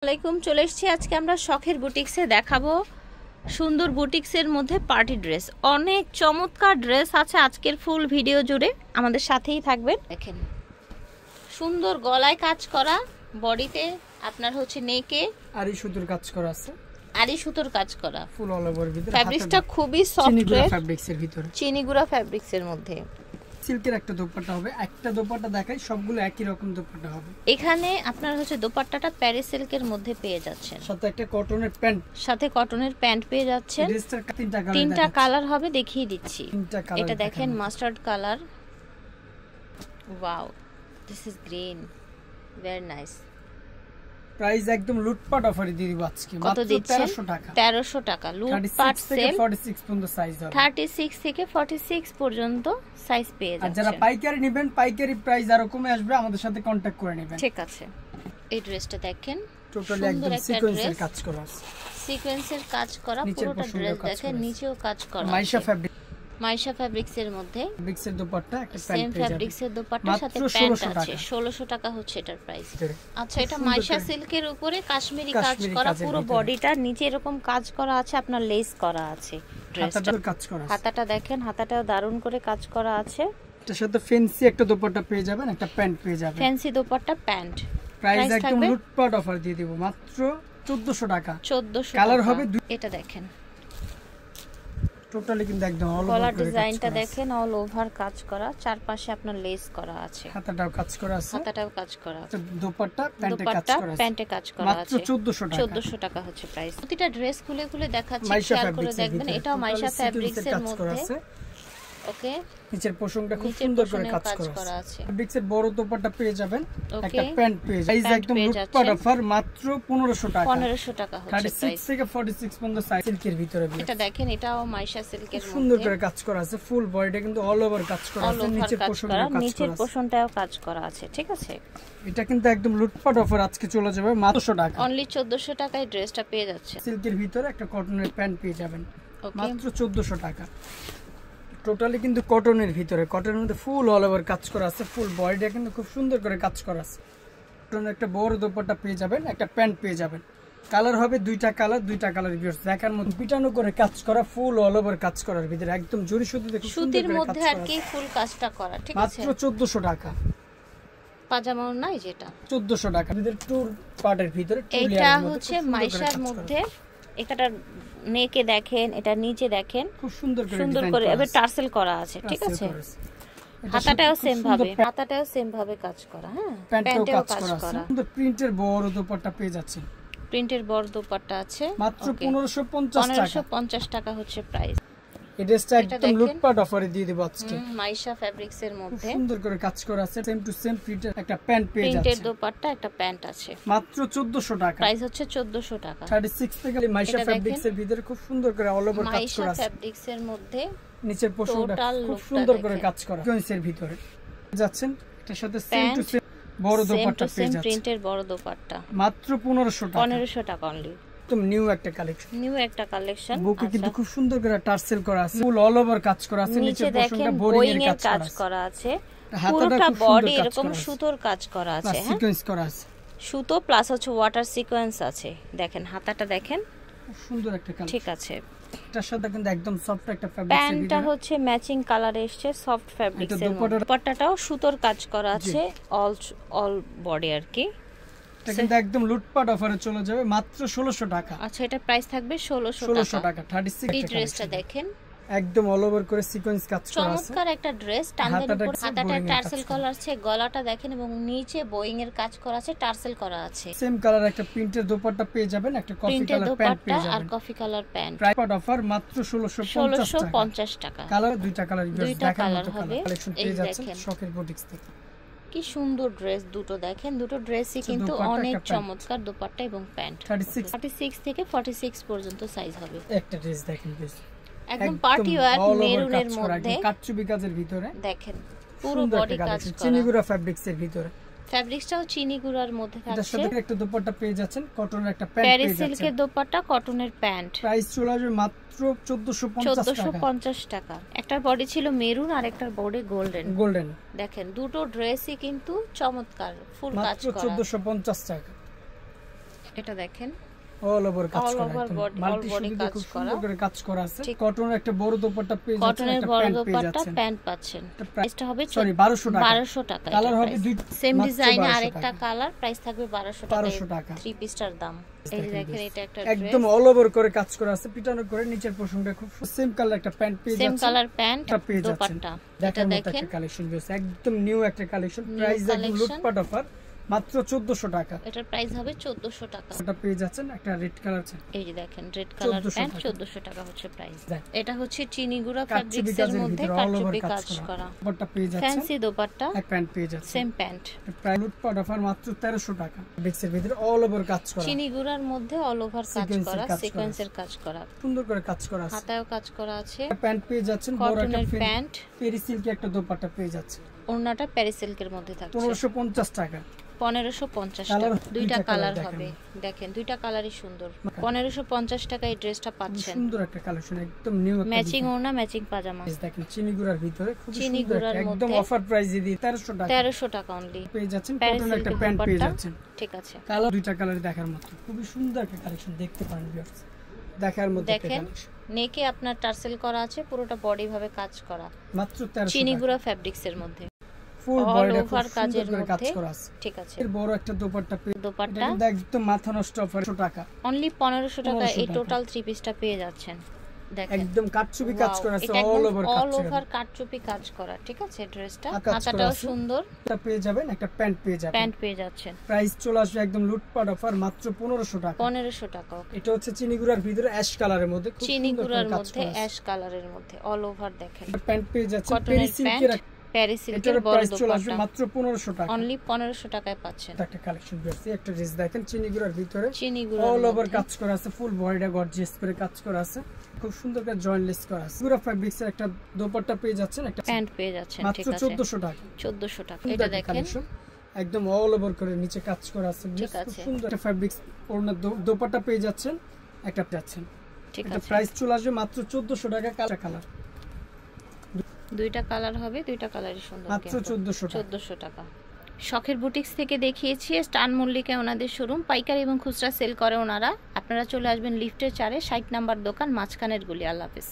আসসালামাইকুম, চলে এসেছি আজকে আমরা শখের বুটিক্সে দেখাবো সুন্দর বুটিক্সের মধ্যে পার্টি ড্রেস। অনেক চমৎকার ড্রেস আছে আজকের ফুল ভিডিও জুড়ে, আমাদের সাথেই থাকবেন। দেখেন সুন্দর গলায় কাজ করা, বডিতে আপনার হচ্ছে নেকে আরি সুতোর কাজ করা আছে, আরি সুতোর কাজ করা, ফুল অল ওভার ভিতরে। ফ্যাব্রিক্সটা খুবই সফট, চিনিগুড়া ফ্যাব্রিক্সের ভিতরে, চিনিগুড়া ফ্যাব্রিক্সের মধ্যে। সিল্কের একটা দোপাট্টা হবে, একটা দোপাট্টা দেখাই, সবগুলো একই রকম দোপাট্টা হবে। এখানে আপনার হচ্ছে দোপাট্টাটা প্যারিস সিল্কের মধ্যে পেয়ে যাচ্ছেন, সাথে একটা কটনের প্যান্ট, সাথে কটনের প্যান্ট পেয়ে যাচ্ছেন। তিনটা কালার হবে, দেখিয়ে দিচ্ছি। এটা দেখেন mustard colour, wow this is green, very nice. Price একদম লুটপাট অফারে দিয়ে দিব আজকে, মাত্র 1300 টাকা। 1300 টাকা লুটপাট সেল। 46 পর্যন্ত সাইজ হবে, 36 থেকে 46 পর্যন্ত সাইজ পেয়ে যাচ্ছে। আর যারা পাইকারি নেবেন, পাইকারি প্রাইস আরো কমে আসবে, আমাদের সাথে কন্টাক্ট করে নেবেন। ঠিক আছে। এই ড্রেসটা দেখেন, টোটালি একদম সিকোয়েন্সের কাজ করা আছে, সিকোয়েন্সের কাজ করা পুরোটা ড্রেস দেখেন, নিচেও কাজ করা আছে। মাইশা ফ্যাব্রিক, মাইশা ফ্যাব্রিক্স এর মধ্যে, ফ্যাব্রিক্সের দোপাট্টা, একটা প্যান্ট সেম ফ্যাব্রিক্স এর দোপাট্টার সাথে প্যান্ট আছে। 1600 টাকা হচ্ছে এটার প্রাইস। আচ্ছা, এটা মাইশা সিল্কের উপরে কাশ্মীরি কাজ করা, পুরো বডিটা নিচে এরকম কাজ করা আছে, আপনার লেস করা আছে। হাতাটার কাজ করা আছে, হাতাটা দেখেন, হাতাটাও দারুণ করে কাজ করা আছে। এটার সাথে ফ্যান্সি একটা দোপাট্টা পেয়ে যাবেন, একটা প্যান্ট পেয়ে যাবেন, ফ্যান্সি দোপাট্টা প্যান্ট। প্রাইস একদম লুটপাট অফার দিয়ে দিব, মাত্র 1400 টাকা। 1400 কালার হবে। এটা দেখেন টোটালি কিন্তু একদম অল ওভার গলার ডিজাইনটা দেখেন, অল ওভার কাজ করা, চারপাশে আপনার লেস করা আছে, হাতাটাও কাজ করা আছে, হাতাটাও কাজ করা আছে, দোপাট্টা প্যান্টে কাজ করা আছে, প্যান্টে কাজ করা আছে। মাত্র 1400 টাকা। 1400 টাকা হচ্ছে প্রাইস। প্রতিটা ড্রেস খুলে খুলে দেখাচ্ছি, খেয়াল করে দেখবেন। এটাও মাইশা ফ্যাব্রিক্স এর মধ্যে। ওকে, নিচের পোশনটা খুব সুন্দর করে কাজ করা আছে। ফ্যাব্রিক্সের বড় দোপাট্টা পেয়ে যাবেন, একটা প্যান্ট পেয়ে যাবেন। প্রাইস একদম লুটপাট অফার, মাত্র 1500 টাকা। 1500 টাকা হচ্ছে প্রাইস। 36 থেকে 46 পর্যন্ত সাইজ, সিল্কের ভিতরে। এটা দেখেন, এটাও মাইশা সিল্কের মধ্যে, সুন্দর করে কাজ করা আছে, ফুল বডিটা কিন্তু অল ওভার কাজ করা আছে, নিচের পোশনটা কাজ করা আছে, নিচের পোশনটাও কাজ করা আছে। ঠিক আছে, এটা কিন্তু একদম লুটপাট অফার, আজকে চলে যাবে মাত্র 1400 টাকা। অনলি 1400 টাকায় ড্রেসটা পেয়ে যাচ্ছে। সিল্কের ভিতরে একটা কটনের প্যান্ট পেয়ে যাবেন, মাত্র 1400 টাকা। টোটালি কিন্তু কটনের ভিতরে, কটনের মধ্যে ফুল অল ওভার কাজ করা আছে, ফুল বডিটা কিন্তু খুব সুন্দর করে কাজ করা আছে। কটনের একটা বড় দোপাট্টা পেয়ে যাবেন, একটা প্যান্ট পেয়ে যাবেন। কালার হবে দুইটা কালার ভিউয়ার্স দেখার মতো, পিটানো করে কাজ করা, ফুল অল ওভার কাজ করার ভিতরে একদম জরি সুতি দেখে সুতির মধ্যে আর কি ফুল কাজটা করা। ঠিক আছে, মাত্র 1400 টাকা। পাজামা নাই যেটা 1400 টাকা। এদের টুর পার্টের ভিতরে, এটা হচ্ছে মাইশার মধ্যে। এটা নেকে দেখেন, এটা নিচে দেখেন, খুব সুন্দর করে এবার টার্সেল করা আছে। ঠিক আছে, হাতাটাও সেম ভাবে কাজ করা। হ্যাঁ, প্যান্টেও কাজ করা, সুন্দর প্রিন্টের বড় দোপাট্টা পেয়ে যাচ্ছে, প্রিন্টের বড় দোপাট্টা আছে, মাত্র 1550 টাকা হচ্ছে প্রাইস। এই ড্রেসটা একদম লুটপাট অফারে দিয়ে দেব আজকে। মাইশা ফ্যাব্রিক্স এর মধ্যে সুন্দর করে কাজ করা আছে, সেম টু সেম প্রিন্টের একটা প্যান্ট পেয়ে যাচ্ছে, প্রিন্টের দোপাট্টা, একটা প্যান্ট আছে, মাত্র 1400 টাকা। প্রাইস হচ্ছে 1400 টাকা। 36 থেকে মাইশা ফ্যাব্রিক্স এর ভিতরে খুব সুন্দর করে অল ওভার কাজ করা আছে, মাইশা ফ্যাব্রিক্স এর মধ্যে নিচের পোশনটা খুব সুন্দর করে কাজ করা, সিকোয়েন্সের ভিতরে যাচ্ছেন। এটার সাথে সেম টু সেম বড় দোপাট্টা পেয়ে যাচ্ছে, প্রিন্টের বড় দোপাট্টা, মাত্র 1500 টাকা। 1500 টাকা অনলি। একদম নিউ একটা কালেকশন, বুকে কিন্তু খুব সুন্দর করে টার্সেল করা আছে, ফুল অল ওভার কাজ করা আছে, নিচের পোরশনটা বোরিং এর কাজ করা আছে, পুরোটা বডি এরকম সুতোর কাজ করা আছে, হ্যাঁ সিকোয়েন্স করা আছে, সুতো প্লাস হচ্ছে ওয়াটার সিকোয়েন্স আছে। দেখেন হাতাটা দেখেন, খুব সুন্দর একটা কালার। ঠিক আছে, এটার সাথে কিন্তু একদম সফট একটা ফ্যাব্রিক, প্যান্টটা হচ্ছে ম্যাচিং কালারে এসেছে, সফট ফ্যাব্রিক্স এর মধ্যে। দোপাট্টাটাও সুতোর কাজ করা আছে, অল বডি আর কি। এটা কিন্তু একদম লুটপাট অফারে চলে যাবে, মাত্র 1600 টাকা। আচ্ছা, এটা প্রাইস থাকবে 1600 টাকা। 36 এই ড্রেসটা দেখেন, একদম অল ওভার করে সিকোয়েন্স কাজ করা আছে, চমৎকার একটা ড্রেস। টাঙ্গের উপর হাতাটা টার্সেল করা আছে, গলাটা দেখেন, এবং নিচে বোয়িং এর কাজ করা আছে, টার্সেল করা আছে। সেম কালার একটা প্রিন্টের দোপাট্টা পেয়ে যাবেন, একটা কফি কালার প্যান্ট পেয়ে যাবেন, আর coffee colour pant. Price offer মাত্র 1650 টাকা। কালার দুইটা কালার কালার হবে, কালেকশন পেয়ে যাচ্ছেন শখের বুটিক্স থেকে। কি সুন্দর ড্রেস দুটো দেখেন, দুটো ড্রেসই কিন্তু অনেক চমৎকার, দোপাট্টা এবং প্যান্ট। 36 থেকে 46 পর্যন্ত সাইজ হবে। একটা ড্রেস দেখেন বেশ, একদম পার্টি ওয়্যার মেরুনের মধ্যে, কাটচুপি কাজের ভিতরে দেখেন, পুরো বডি কাজ করা, চিনিগুড়া ফ্যাব্রিক্স এর ভিতরে। ফ্যাব্রিক্সটাও চিনিগুড়ার মধ্যে থাকছে। এটার সাথে একটা দোপাট্টা পেয়ে যাচ্ছেন, কটনের একটা প্যান্ট পেয়ে যাচ্ছেন, প্যারিস সিল্কের দোপাট্টা, কটনের প্যান্ট। প্রাইস চলে আসবে মাত্র 1450 টাকা। একটার বডি ছিল মেরুন আর একটার বডি গোল্ডেন। দেখেন দুটো ড্রেসই কিন্তু চমৎকার, ফুল কাজ করা, মাত্র 1450 টাকা। এটা দেখেন অল ওভার কাজ অল করা ওভার একদম বডি মাল্টি সুবিধা খুব সুন্দর করে কাজ করা আছে কটনের একটা বড় দোপাট্টা পেয়ে যাচ্ছেন কটনের একটা বড় প্যান্ট পেয়ে দোপাট্টা যাচ্ছেন প্যান্ট পাচ্ছেন প্রাইসটা হবে সরি 1200 টাকা 1200 টাকা কালার হবে দুই সেম মাত্র ডিজাইনে 1200 আরেকটা টাকা। কালার প্রাইস থাকবে 1200 টাকা 1200 টাকা। থ্রি পিসটার দাম এই যে দেখেন এটা একটা একদম অল ওভার করে কাজ করা আছে পিটানো করে নিচের পোরশনটা খুব সেম কালার একটা প্যান্ট পেয়ে সেম যাচ্ছেন কালার প্যান্ট এটা পেয়ে যাচ্ছেন দোপাট্টা এটা দেখার মতো দেখেন একটা কালেকশন ভিউয়ার্স একদম নিউ একটা কালেকশন New প্রাইস একদম collection। লুটপাট অফার মাত্র 1400 টাকা এটার প্রাইস হবে 1400 টাকা এটা পেয়ে যাচ্ছেন একটা রেড কালার আছে এই যে দেখেন রেড কালার 1400 প্যান্ট টাকা। 1400 টাকা হচ্ছে প্রাইস দেখ। এটা হচ্ছে চিনিগুড়া কাটচুপি ফ্যাব্রিক্স এর কাজের মধ্যে ভিতরে অল ওভার কাটচুপি কাজ কাজ করা দোপাট্টা পেয়ে যাচ্ছেন ফ্যান্সি দোপাট্টা এক প্যান্ট পেয়ে যাচ্ছেন সেম প্যান্ট প্রাইস লুটপাট অফার মাত্র 1300 টাকা ফ্যাব্রিক্সের ভিতরে অল ওভার কাজ করা চিনিগুড়ার মধ্যে অল ওভার কাজ Sequence-এর করা কাজ করা। সিকোয়েন্সের কাজ করা সুন্দর করে কাজ করা আছে হাতায়ও কাজ করা আছে প্যান্ট পেয়ে যাচ্ছেন বড় একটা কটনের প্যান্ট পেরি সিল্কি একটা দোপাট্টা পেয়ে যাচ্ছে ওড়নাটা প্যারিস সিল্কের মধ্যে থাকছে 1550 টাকা 1550 কালার টাকা দুইটা দুইটা কালার কালার হবে দেখেন দুইটা কালারই সুন্দর 1550 টাকা এই ড্রেসটা পাচ্ছেন সুন্দর একটা কালেকশন একদম নিউ একটা ম্যাচিং ওড়না ম্যাচিং পাজামা ডিজাইন। দেখেন চিনিগুড়ার ভিতরে খুব সুন্দর চিনিগুড়ার একটা একদম মধ্যে অফার প্রাইস দিয়ে 1300 টাকা 1300 টাকা অনলি পেয়ে যাচ্ছেন প্যারিস কটন একটা সিল্কের প্যান্ট পেয়ে দোপাট্টা যাচ্ছেন ঠিক আছে কালার দুইটা কালার দেখার মতো খুবই সুন্দর একটা কালেকশন দেখতে পারেন ভিউয়ার্স দেখার মতো একটা দেখেন কালেকশন নেকে আপনার টার্সেল করা আছে পুরোটা বডি ভাবে কাজ করা মাত্র 1300 চিনিগুড়া ফ্যাব্রিক্স এর মধ্যে ফুল all বডিটা over খুব সুন্দর কাজের করে কাজ মধ্যে। করা আছে ঠিক আছে এর বড় একটা দোপাট্টা পেয়ে এটা দোপাট্টা কিন্তু একদম মাথা নষ্ট অফার 100 টাকা অনলি 1500 টাকা 1500 এই টাকা। টোটাল থ্রি পিসটা পেয়ে যাচ্ছেন দেখেন একদম কাটচুপি কাজ করা আছে অল ওভার কাজ অল করা ওভার কাটচুপি কাজ করা ঠিক আছে ড্রেসটা আর কাজ করা হাতাটাও আছে। সুন্দর এটা পেয়ে যাবেন একটা প্যান্ট পেয়ে যাবেন প্যান্ট পেয়ে যাচ্ছেন প্রাইস চলে আসবে একদম লুটপাট অফার মাত্র 1500 টাকা 1500 টাকা এটা হচ্ছে চিনিগুড়ার ভিতরে অ্যাশ কালারের মধ্যে খুব চিনি সুন্দর করে গুঁড়ার কাজ মধ্যে করা আছে অ্যাশ কালারের মধ্যে অল ওভার দেখেন প্যান্ট পেয়ে যাচ্ছে পেরি কটনের সিল্কের প্যান্ট প্যারিস সিল্কের এটার বড় প্রাইস চলে আসবে দোপাট্টা মাত্র 1500 টাকা অনলি 1500 টাকায় পাচ্ছেন একটা কালেকশন বেরছে একটা ড্রেস দেখেন চিনিগুড়ার ভিতরে চিনি অল গুঁড়ার ওভার মধ্যে কাজ করা আছে ফুল বডিটা গর্জিয়াস করে কাজ করা আছে খুব সুন্দর করে জয়েন্টলেস করা আছে পুরো ফ্যাব্রিক্স এর একটা দোপাট্টা পেয়ে যাচ্ছেন একটা প্যান্ট পেয়ে যাচ্ছেন মাত্র ঠিক আছে 1400 টাকা 1400 টাকা সুন্দর এটা একটা দেখেন collection, একদম অল ওভার করে নিচে কাজ করা আছে ঠিক খুব আছে। সুন্দর একটা ফ্যাব্রিক্স ওড়না দোপাট্টা পেয়ে যাচ্ছেন একটা যাচ্ছেন ঠিক এটা আছে প্রাইস চলে আসবে মাত্র 1400 টাকা কালার দুইটা কালার হবে দুইটা কালারই সুন্দর মাত্র কিন্তু। 1400 টাকা 1400 টাকা শখের বুটিক্স থেকে দেখিয়েছি স্টান মল্লিকে ওনাদের শোরুম পাইকারি এবং খুচরা সেল করে ওনারা আপনারা চলে আসবেন লিফটের 4-এ 60 নাম্বার দোকান মাঝখানের গলি আল্লাহ হাফেজ।